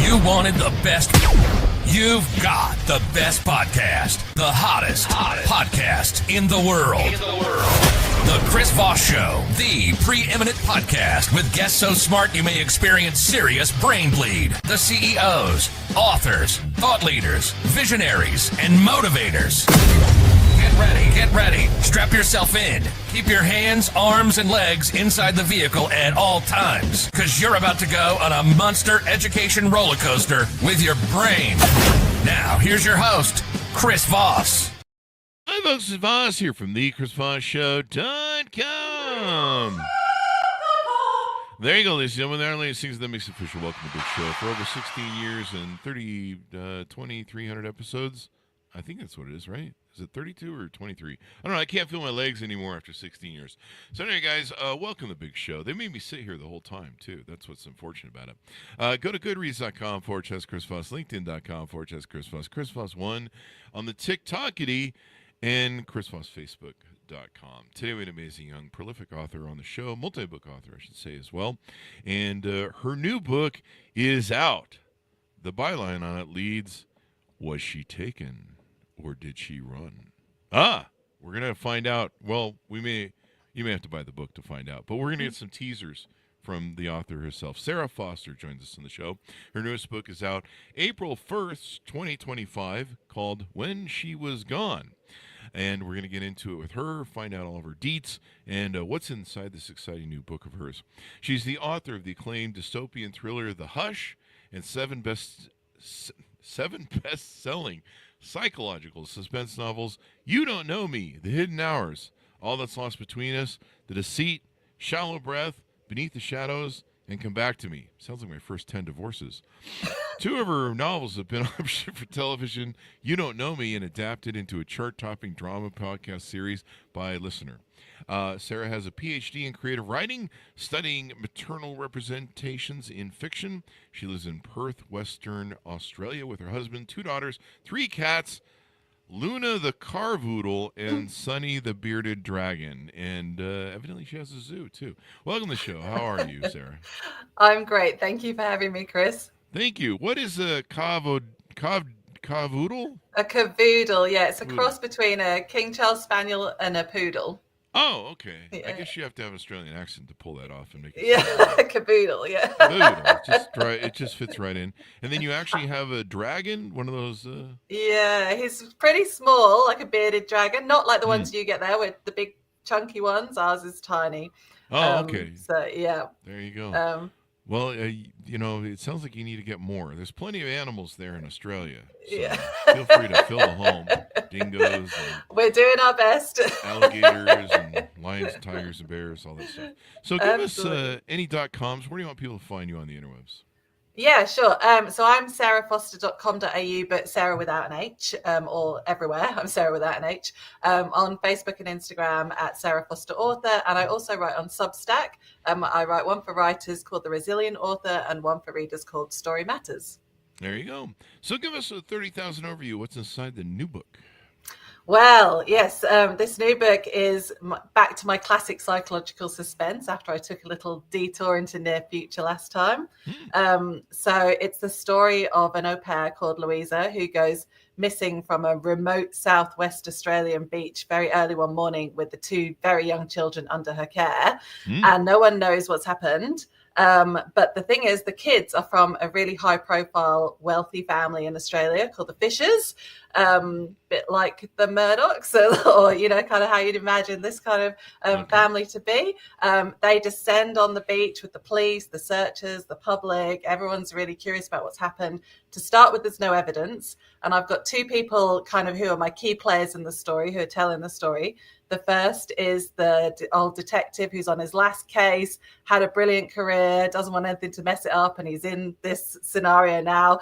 You wanted the best. You've got the best podcast. The hottest podcast in the world. The Chris Voss Show, the preeminent podcast with guests so smart you may experience serious brain bleed. The CEOs, authors, thought leaders, visionaries, and motivators. Get ready. Strap yourself in. Keep your hands, arms, and legs inside the vehicle at all times, because you're about to go on a monster education roller coaster with your brain. Now, here's your host, Chris Voss. Hi, folks. It's Voss here from thechrisvossshow.com. There you go, ladies and gentlemen. There are ladies and that makes it official. Welcome to the big show. For over 16 years and 2,300 episodes. I think that's what it is, right? Is it 32 or 23? I don't know. I can't feel my legs anymore after 16 years. So anyway, guys, welcome to the big show. They made me sit here the whole time, too. That's what's unfortunate about it. Go to goodreads.com/Chris Voss, LinkedIn.com/Chris Voss, Chris Voss1 on the TikTokity, and ChrisVossFacebook.com. Today we had an amazing young, prolific author on the show, multi-book author, I should say, as well. And her new book is out. The byline on it leads, "Was she taken? Or did she run?" We're going to find out. Well, you may have to buy the book to find out. But we're going to get some teasers from the author herself. Sara Foster joins us on the show. Her newest book is out April 1st, 2025, called When She Was Gone. And we're going to get into it with her, find out all of her deets, and what's inside this exciting new book of hers. She's the author of the acclaimed dystopian thriller The Hush and seven best-selling psychological suspense novels, You Don't Know Me, The Hidden Hours, All That's Lost Between Us, The Deceit, Shallow Breath, Beneath the Shadows, and Come Back to Me. Sounds like my first 10 divorces. Two of her novels have been optioned for television, You Don't Know Me, and adapted into a chart-topping drama podcast series by a listener. Sara has a PhD in creative writing, studying maternal representations in fiction. She lives in Perth, Western Australia, with her husband, 2 daughters, 3 cats, Luna the Carvoodle, and Sunny the Bearded Dragon. And evidently she has a zoo, too. Welcome to the show. How are you, Sara? I'm great. Thank you for having me, Chris. Thank you. What is a cavoodle? A cavoodle, yeah. It's a cross between a King Charles Spaniel and a poodle. Oh, okay. Yeah. I guess you have to have an Australian accent to pull that off and make it. Yeah, cavoodle, yeah. Cavoodle. It just fits right in. And then you actually have a dragon, one of those. Yeah, he's pretty small, like a bearded dragon. Not like the ones you get there with the big chunky ones. Ours is tiny. Oh, okay. So, yeah. There you go. Well, it sounds like you need to get more. There's plenty of animals there in Australia. So yeah. Feel free to fill the home. Dingoes. And we're doing our best. Alligators and lions, tigers, and bears, all that stuff. So give Absolutely. us any .coms. Where do you want people to find you on the interwebs? Yeah, sure. So I'm sarafoster.com.au, but Sara without an H, or everywhere. I'm Sara without an H. On Facebook and Instagram at Sara Foster Author. And I also write on Substack. I write one for writers called The Resilient Author and one for readers called Story Matters. There you go. So give us a 30,000 overview. What's inside the new book? Well, yes, this new book is back to my classic psychological suspense after I took a little detour into near future last time. So it's the story of an au pair called Louisa who goes missing from a remote southwest Australian beach very early one morning with the 2 very young children under her care. And no one knows what's happened. But the thing is, the kids are from a really high-profile, wealthy family in Australia called the Fishers, bit like the Murdochs, or kind of how you'd imagine this kind of family to be. They descend on the beach with the police, the searchers, the public. Everyone's really curious about what's happened. To start with, there's no evidence, and I've got 2 people kind of who are my key players in the story who are telling the story. The first is the old detective who's on his last case, had a brilliant career, doesn't want anything to mess it up, and he's in this scenario now,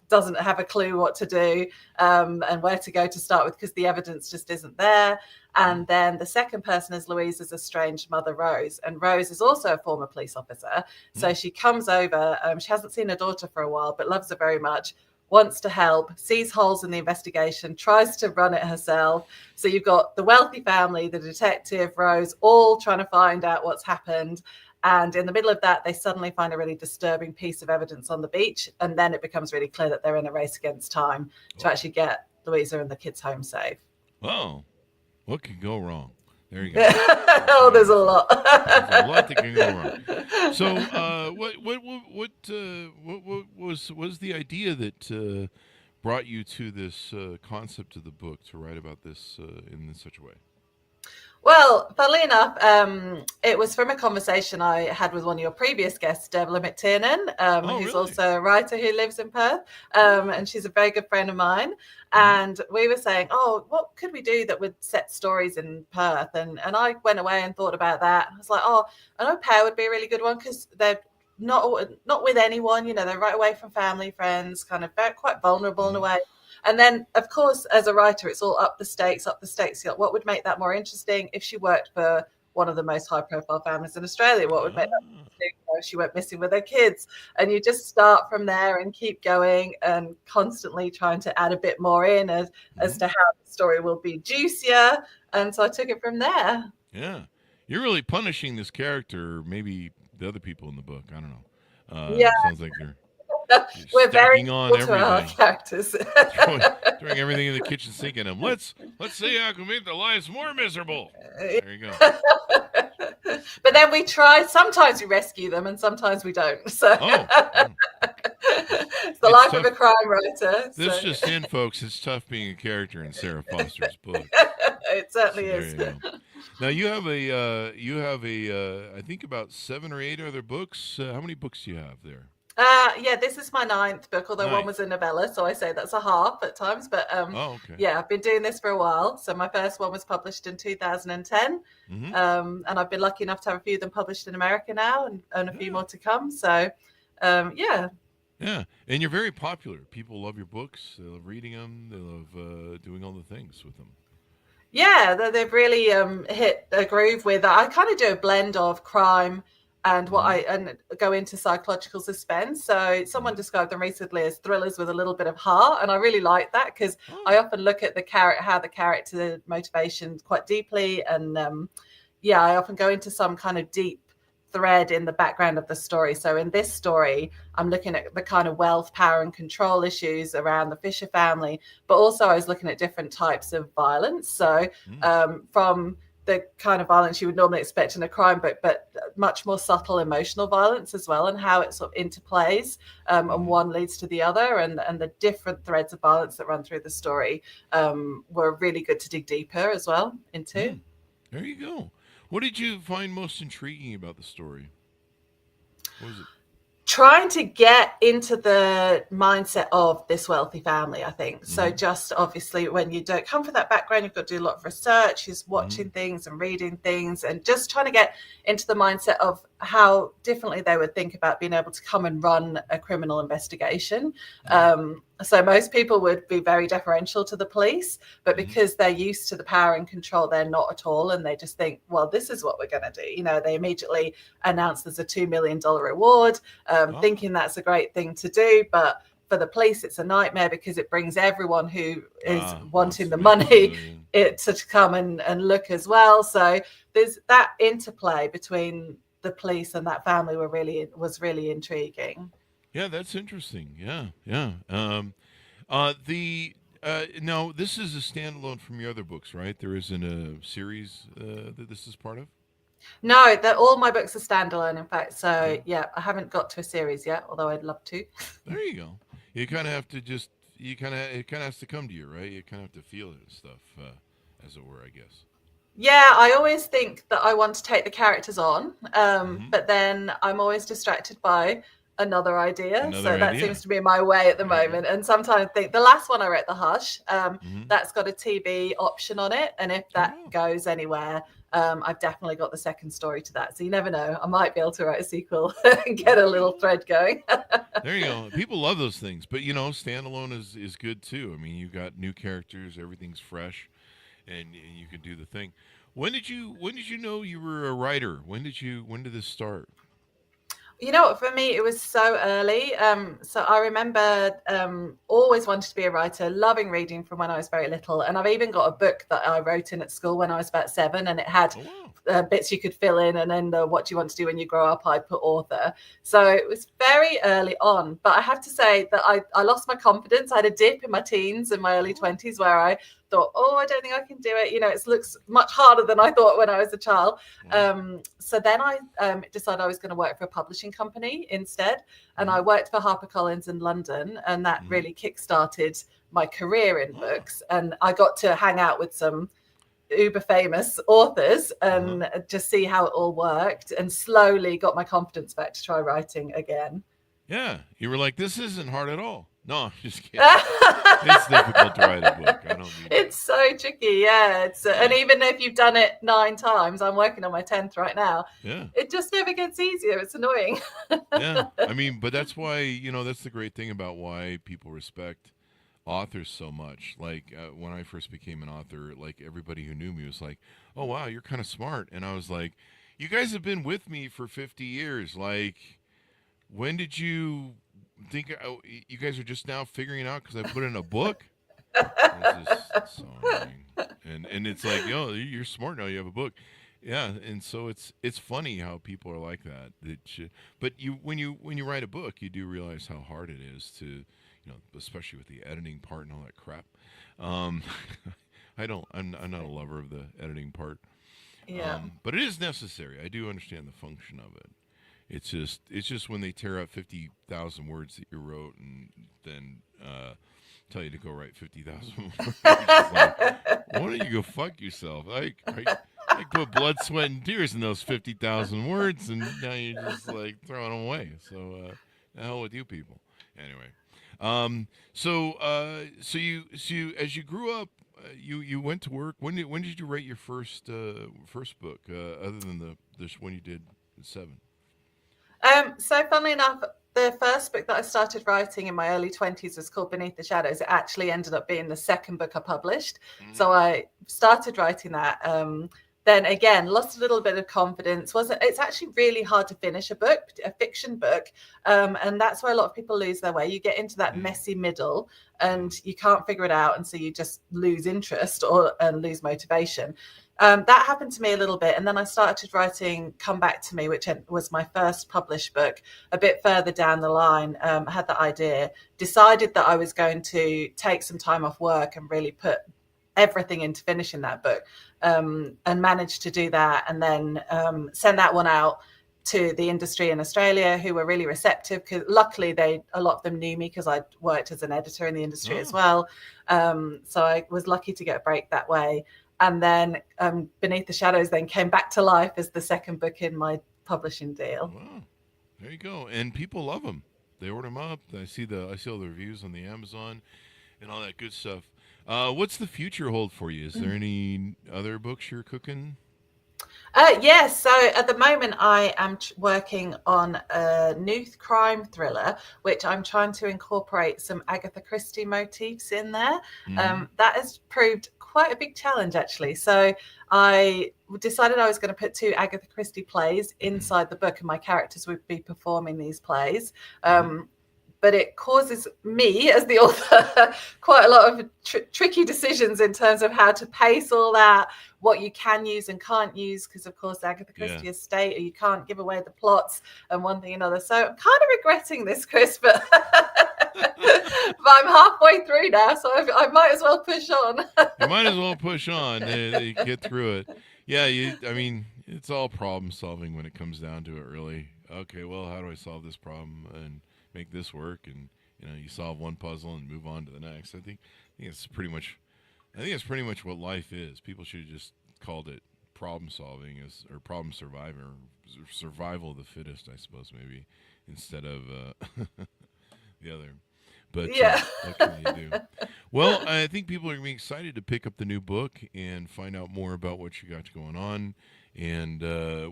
doesn't have a clue what to do and where to go to start with because the evidence just isn't there. And then the second person is Louisa's estranged mother, Rose. And Rose is also a former police officer. So she comes over. She hasn't seen her daughter for a while, but loves her very much. Wants to help, sees holes in the investigation, tries to run it herself. So you've got the wealthy family, the detective, Rose, all trying to find out what's happened. And in the middle of that, they suddenly find a really disturbing piece of evidence on the beach. And then it becomes really clear that they're in a race against time to actually get Louisa and the kids home safe. Oh, what could go wrong? There you go. Oh, there's a lot. There's a lot that can go wrong. So, what was the idea that brought you to this concept of the book to write about this in such a way? Well, funnily enough, it was from a conversation I had with one of your previous guests, Deborah McTiernan, who's really? also a writer who lives in Perth, and she's a very good friend of mine. And we were saying, oh, what could we do that would set stories in Perth? And I went away and thought about that. I was like, oh, an au pair would be a really good one because they're not with anyone, they're right away from family, friends, kind of quite vulnerable in a way. And then, of course, as a writer, it's all up the stakes. What would make that more interesting if she worked for one of the most high-profile families in Australia? What would make that more interesting if she went missing with her kids? And you just start from there and keep going and constantly trying to add a bit more in as to how the story will be juicier. And so I took it from there. Yeah. You're really punishing this character, or maybe the other people in the book. I don't know. Yeah. Sounds like you're We're very on everything. to our characters. throwing everything in the kitchen sink at them. Let's see how can make their lives more miserable. There you go. But then we try. Sometimes we rescue them, and sometimes we don't. So it's the life of a crime writer. This just in, folks. It's tough being a character in Sara Foster's book. It certainly is. Now you have a I think about 7 or 8 other books. How many books do you have there? Yeah, this is my 9th book, although one was a novella, so I say that's a half at times. But okay. Yeah, I've been doing this for a while. So my first one was published in 2010, and I've been lucky enough to have a few of them published in America now, and a few more to come. So, yeah. Yeah, and you're very popular. People love your books. They love reading them. They love doing all the things with them. Yeah, they've really hit a groove with. I kind of do a blend of crime and and go into psychological suspense. So someone described them recently as thrillers with a little bit of heart, and I really like that because I often look at how the character motivation quite deeply, and I often go into some kind of deep thread in the background of the story. So in this story, I'm looking at the kind of wealth, power, and control issues around the Fisher family, but also I was looking at different types of violence. So from the kind of violence you would normally expect in a crime book, but much more subtle emotional violence as well, and how it sort of interplays, and one leads to the other, and the different threads of violence that run through the story were really good to dig deeper as well into. There you go. What did you find most intriguing about the story? What was it? Trying to get into the mindset of this wealthy family, I think. So just obviously when you don't come from that background, you've got to do a lot of research, just watching things and reading things, and just trying to get into the mindset of how differently they would think about being able to come and run a criminal investigation. So most people would be very deferential to the police, but because they're used to the power and control, they're not at all. And they just think, well, this is what we're going to do. They immediately announce there's a $2 million reward, thinking that's a great thing to do. But for the police, it's a nightmare because it brings everyone who is wanting the money to come and look as well. So there's that interplay between the police and that family was really intriguing. Yeah, that's interesting. Yeah. Now this is a standalone from your other books, right? There isn't a series that this is part of? No, all my books are standalone, in fact. So I haven't got to a series yet, although I'd love to. There you go. You kind of have to it kind of has to come to you, right? You kind of have to feel it and stuff, as it were, I guess. Yeah, I always think that I want to take the characters on, but then I'm always distracted by another idea. That seems to be my way at the moment. And sometimes I think the last one I wrote, The Hush, that's got a TV option on it. And if that goes anywhere, I've definitely got the second story to that. So you never know. I might be able to write a sequel and get a little thread going. There you go. People love those things. But, standalone is good, too. I mean, you've got new characters. Everything's fresh. And you can do the thing. When did you know you were a writer? When did this start? You know what, for me, it was so early. So I remember always wanted to be a writer, loving reading from when I was very little. And I've even got a book that I wrote in at school when I was about 7, and it had Oh wow. bits you could fill in, and then what do you want to do when you grow up, I put author. So it was very early on. But I have to say that I lost my confidence. I had a dip in my teens and my early 20s where I thought, oh, I don't think I can do it. You know, it looks much harder than I thought when I was a child. So then I decided I was going to work for a publishing company instead. And I worked for HarperCollins in London, and that really kickstarted my career in books. And I got to hang out with some uber famous authors and just see how it all worked, and slowly got my confidence back to try writing again. Yeah, you were like, this isn't hard at all. No, I'm just kidding. It's difficult to write a book. I don't mean It's so tricky, yeah. It's and even if you've done it 9 times, I'm working on my 10th right now. Yeah. It just never gets easier. It's annoying. Yeah. I mean, but that's why, that's the great thing about why people respect authors so much. Like when I first became an author, like everybody who knew me was like, "Oh wow, you're kind of smart," and I was like, "You guys have been with me for 50 years. Like, when did you think you guys are just now figuring out because I put in a book?" It's just so annoying. And it's like, you're smart now. You have a book. Yeah, and so it's funny how people are like that. But when you write a book, you do realize how hard it is to, especially with the editing part and all that crap. Um, I'm not a lover of the editing part. Yeah. But it is necessary. I do understand the function of it. It's just when they tear out 50,000 words that you wrote and then tell you to go write 50,000 words. Like, why don't you go fuck yourself? I put blood, sweat, and tears in those 50,000 words, and now you're just like throwing them away. So the hell with you people. Anyway, so you as you grew up, you went to work. When did you write your first book? Other than this one you did at 7. So funnily enough, the first book that I started writing in my early 20s was called Beneath the Shadows. It actually ended up being the second book I published. So I started writing that. Then again, lost a little bit of confidence. It's actually really hard to finish a fiction book. And that's where a lot of people lose their way. You get into that messy middle and you can't figure it out. And so you just lose interest and lose motivation. That happened to me a little bit. And then I started writing Come Back to Me, which was my first published book. A bit further down the line, I had that idea, decided that I was going to take some time off work and really put everything into finishing that book, and managed to do that, and then send that one out to the industry in Australia, who were really receptive, because luckily a lot of them knew me because I worked as an editor in the industry as well. So I was lucky to get a break that way. And then Beneath the Shadows then came back to life as the second book in my publishing deal. Wow, there you go. And people love them. They order them up. I see all the reviews on the Amazon and all that good stuff. What's the future hold for you? Is there any other books you're cooking? Yes. So at the moment, I am working on a new crime thriller, which I'm trying to incorporate some Agatha Christie motifs in there. That has proved quite a big challenge, actually. So I decided I was going to put 2 Agatha Christie plays inside the book, and my characters would be performing these plays. But it causes me, as the author, quite a lot of tricky decisions in terms of how to pace all that, what you can use and can't use, because, of course, Agatha Christie has stated you can't give away the plots and one thing and another. So I'm kind of regretting this, Chris, but, but I'm halfway through now, so I might as well push on. You might as well push on and get through it. Yeah, I mean, it's all problem solving when it comes down to it, really. Okay, well, how do I solve this problem and make this work? And you solve one puzzle and move on to the next. I think it's pretty much what life is. People should have just called it problem solving or problem surviving, or survival of the fittest, I suppose, maybe, instead of the other. But what can you do? Well, I think people are going to be excited to pick up the new book and find out more about what you got going on. And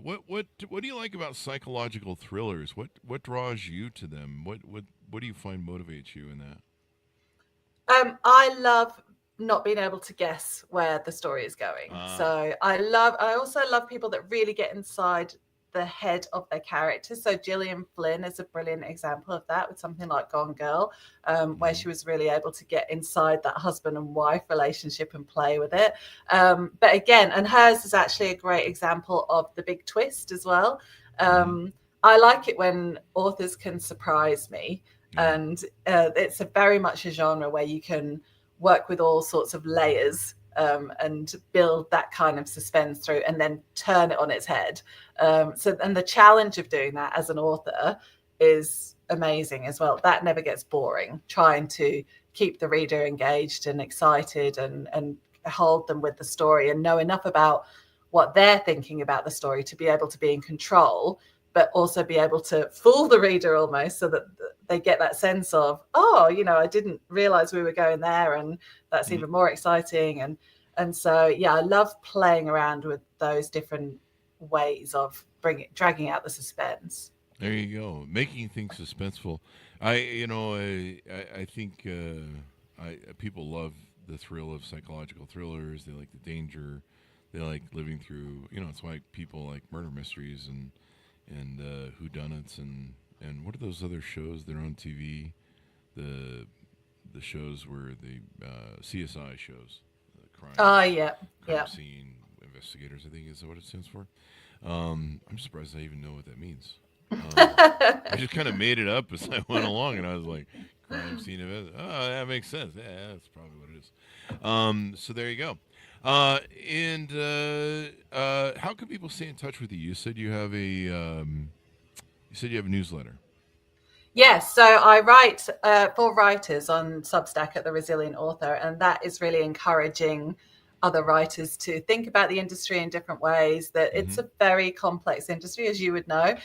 what do you like about psychological thrillers? What draws you to them? What do you find motivates you in that? I love not being able to guess where the story is going. So I also love people that really get inside the head of their character. So Gillian Flynn is a brilliant example of that with something like Gone Girl, where she was really able to get inside that husband and wife relationship and play with it. But again, and hers is actually a great example of the big twist as well. I like it when authors can surprise me. And it's very much a genre where you can work with all sorts of layers and build that kind of suspense through and then turn it on its head. And the challenge of doing that as an author is amazing as well. That never gets boring, trying to keep the reader engaged and excited and hold them with the story and know enough about what they're thinking about the story to be able to be in control, but also be able to fool the reader almost so that they get that sense of, oh, I didn't realize we were going there, and that's even more exciting. And so, yeah, I love playing around with those different ways of dragging out the suspense. There you go, making things suspenseful. I think people love the thrill of psychological thrillers. They like the danger. They like living through. It's why people like murder mysteries and whodunits and what are those other shows that are on TV? The shows where the CSI shows, crime. Crime scene investigators, I think is what it stands for. I'm surprised I even know what that means. I just kind of made it up as I went along, and I was like, crime scene event. Oh, that makes sense. Yeah, that's probably what it is. So there you go. And how can people stay in touch with you? You said you have a newsletter. Yes, so I write for writers on Substack at The Resilient Author, and that is really encouraging other writers to think about the industry in different ways, that it's a very complex industry, as you would know.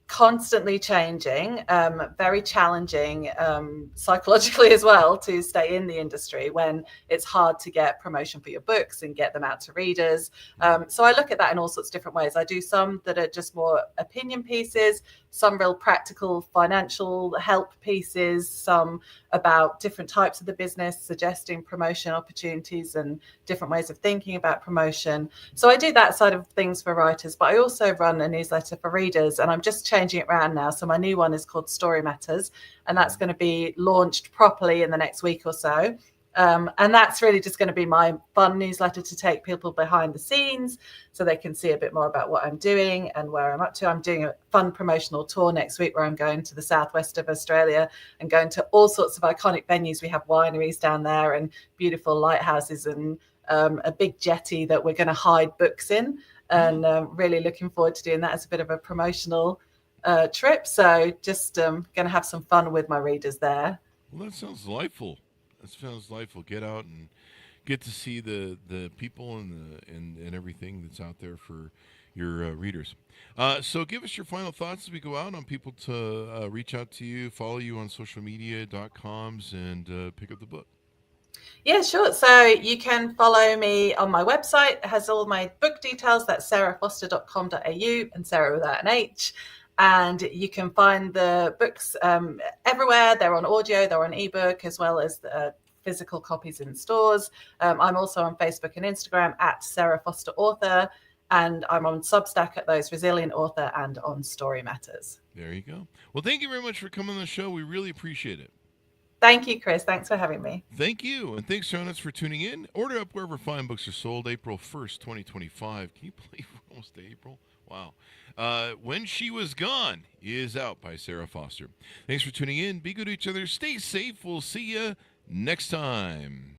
Constantly changing, very challenging psychologically as well to stay in the industry when it's hard to get promotion for your books and get them out to readers. So I look at that in all sorts of different ways. I do some that are just more opinion pieces, some real practical financial help pieces, some about different types of the business, suggesting promotion opportunities and different ways of thinking about promotion. So I do that side of things for writers, but I also run a newsletter for readers, and I'm just changing it around now. So my new one is called Story Matters, and that's going to be launched properly in the next week or so. And that's really just going to be my fun newsletter to take people behind the scenes so they can see a bit more about what I'm doing and where I'm up to. I'm doing a fun promotional tour next week where I'm going to the southwest of Australia and going to all sorts of iconic venues. We have wineries down there and beautiful lighthouses and a big jetty that we're going to hide books in. And really looking forward to doing that as a bit of a promotional trip. So just going to have some fun with my readers there. Well, that sounds delightful. Get out and get to see the people and everything that's out there for your readers. So give us your final thoughts as we go out on people to reach out to you, follow you on social media.coms, and pick up the book. Yeah, sure. So you can follow me on my website. It has all my book details. That's sarafoster.com.au, and Sarah without an H. And you can find the books everywhere. They're on audio, they're on ebook, as well as the physical copies in stores. I'm also on Facebook and Instagram at Sara Foster Author, and I'm on Substack at Those Resilient Author and on Story Matters. There you go. Well, thank you very much for coming on the show. We really appreciate it. Thank you, Chris. Thanks for having me. Thank you. And thanks, Jonas, for tuning in. Order up wherever fine books are sold. April 1st, 2025. Can you believe we're almost to April? Wow. When She Was Gone is out by Sara Foster. Thanks for tuning in. Be good to each other. Stay safe. We'll see you next time.